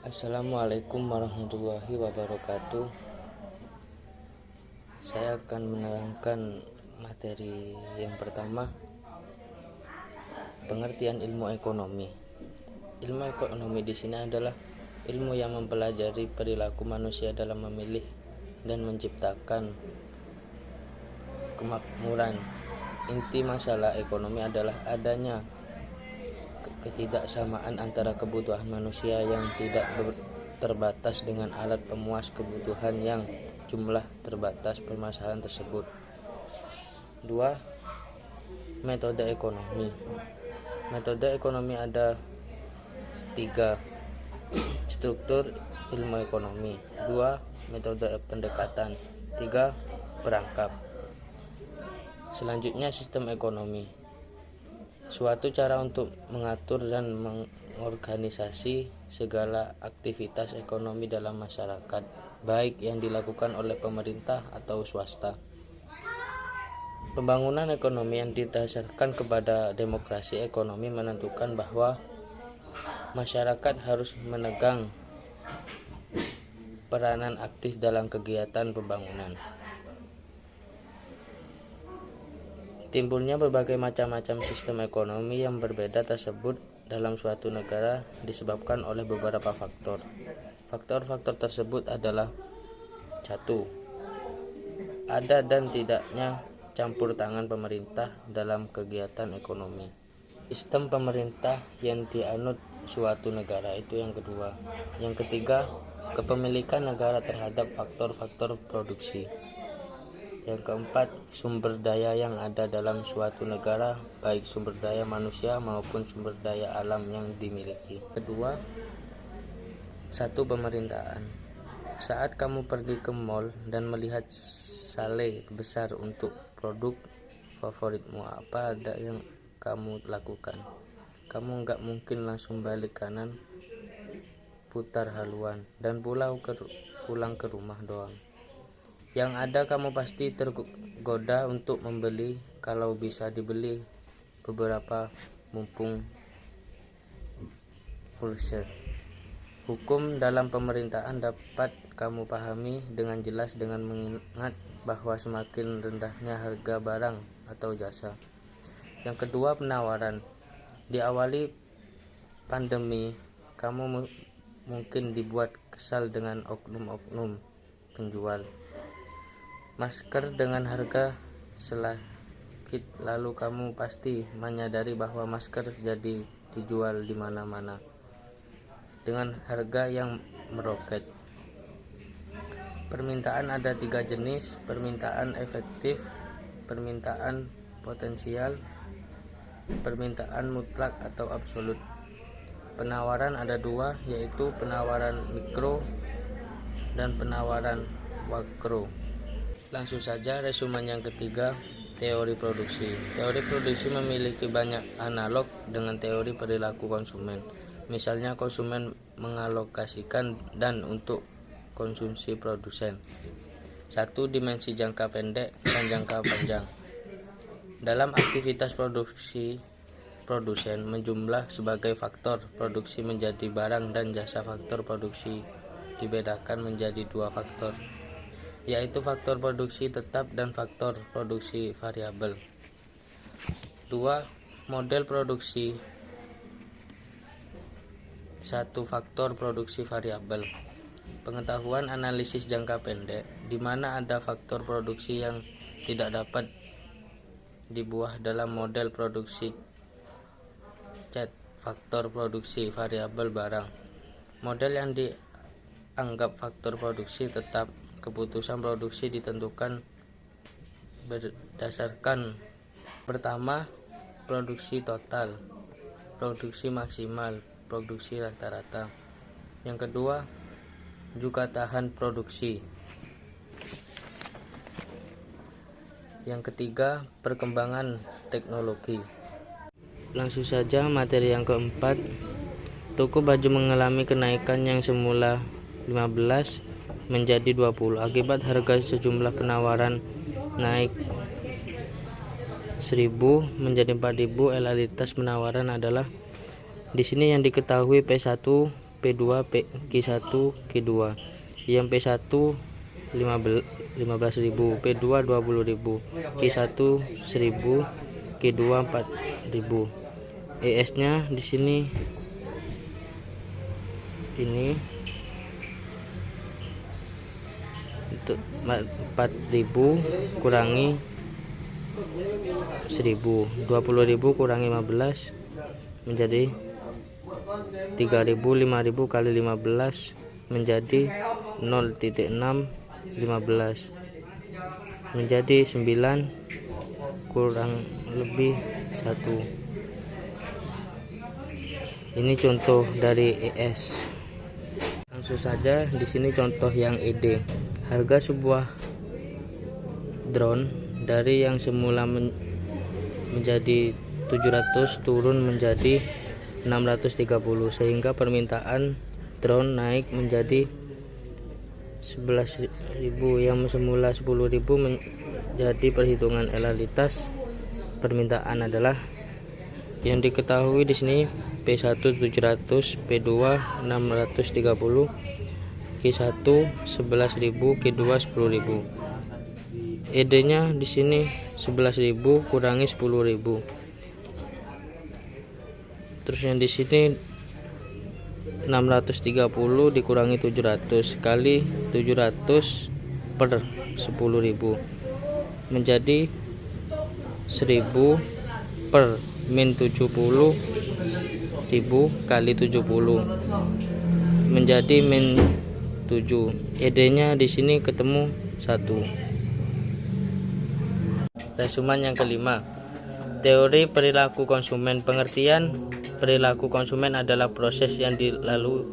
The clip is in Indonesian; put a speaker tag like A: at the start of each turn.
A: Assalamualaikum warahmatullahi wabarakatuh. Saya akan menerangkan materi yang pertama, pengertian ilmu ekonomi. Ilmu ekonomi di sini adalah ilmu yang mempelajari perilaku manusia dalam memilih dan menciptakan kemakmuran. Inti masalah ekonomi adalah adanya ketidaksamaan antara kebutuhan manusia yang tidak terbatas dengan alat pemuas kebutuhan yang jumlah terbatas. Permasalahan tersebut. 2. Metode ekonomi. Metode ekonomi ada 3. Struktur ilmu ekonomi. 2. Metode pendekatan. 3. Perangkap. Selanjutnya, sistem ekonomi. Suatu cara untuk mengatur dan mengorganisasi segala aktivitas ekonomi dalam masyarakat, baik yang dilakukan oleh pemerintah atau swasta. Pembangunan ekonomi yang didasarkan kepada demokrasi ekonomi menentukan bahwa masyarakat harus memegang peranan aktif dalam kegiatan pembangunan. Timbulnya berbagai macam-macam sistem ekonomi yang berbeda tersebut dalam suatu negara disebabkan oleh beberapa faktor. Faktor-faktor tersebut adalah 1. Ada dan tidaknya campur tangan pemerintah dalam kegiatan ekonomi. Sistem pemerintah yang dianut suatu negara, itu yang kedua. Yang ketiga, kepemilikan negara terhadap faktor-faktor produksi. Yang keempat, sumber daya yang ada dalam suatu negara, baik sumber daya manusia maupun sumber daya alam yang dimiliki. Kedua, 1. Pemerintahan. Saat kamu pergi ke mall dan melihat sale besar untuk produk favoritmu, apa ada yang kamu lakukan? Kamu nggak mungkin langsung balik kanan, putar haluan, dan pulang ke rumah doang. Yang ada kamu pasti tergoda untuk membeli, kalau bisa dibeli beberapa mumpung full set. Hukum dalam pemerintahan dapat kamu pahami dengan jelas dengan mengingat bahwa semakin rendahnya harga barang atau jasa. Yang kedua, penawaran. Diawali pandemi, kamu mungkin dibuat kesal dengan oknum-oknum penjual masker dengan harga selakit, lalu kamu pasti menyadari bahwa masker jadi dijual di mana-mana dengan harga yang meroket. Permintaan ada 3 jenis: permintaan efektif, permintaan potensial, permintaan mutlak atau absolut. Penawaran ada 2, yaitu penawaran mikro dan penawaran makro. Langsung saja resumen yang ketiga, teori produksi. Teori produksi memiliki banyak analog dengan teori perilaku konsumen. Misalnya, konsumen mengalokasikan dan untuk konsumsi produsen. 1. Dimensi jangka pendek dan jangka panjang. Dalam aktivitas produksi, produsen menjumlah sebagai faktor produksi menjadi barang dan jasa. Faktor produksi dibedakan menjadi 2 faktor, yaitu faktor produksi tetap dan faktor produksi variabel. 2. Model produksi. 1. Faktor produksi variabel. Pengetahuan analisis jangka pendek, di mana ada faktor produksi yang tidak dapat dibuah dalam model produksi CET, faktor produksi variabel barang. Model yang dianggap faktor produksi tetap, keputusan produksi ditentukan berdasarkan: pertama, produksi total, produksi maksimal, produksi rata-rata. Yang kedua, juga tahan produksi. Yang ketiga, perkembangan teknologi. Langsung saja materi yang keempat, toko baju mengalami kenaikan yang semula 15 menjadi 20 akibat harga sejumlah penawaran naik 1.000 menjadi 4.000. Realitas penawaran adalah di sini yang diketahui P1, P2 Q1 Q2. Yang P1 15.000, P2 20.000, Q1 1.000, Q2 4.000. ES-nya di sini ini untuk 4.000 kurangi 1.000, 20.000 kurangi 15 menjadi 3.000, 5.000 kali 15 menjadi 0.615 menjadi 9 kurang lebih 1. Ini contoh dari ES. Langsung saja di sini contoh yang ED. Harga sebuah drone dari yang semula menjadi 700 turun menjadi 630, sehingga permintaan drone naik menjadi 11.000 yang semula 10.000 menjadi perhitungan realitas permintaan adalah yang diketahui di sini P1 700, P2 630, Q1 11.000, Q2 10.000. ED-nya di sini 11.000 kurangi 10.000. Terus yang di sini 630 dikurangi 700 kali 700 per 10.000 menjadi 1000 per min 70.000 kali 70 menjadi min 7. ED-nya di sini ketemu 1. Resumen yang kelima. Teori perilaku konsumen. Pengertian perilaku konsumen adalah proses yang dilalui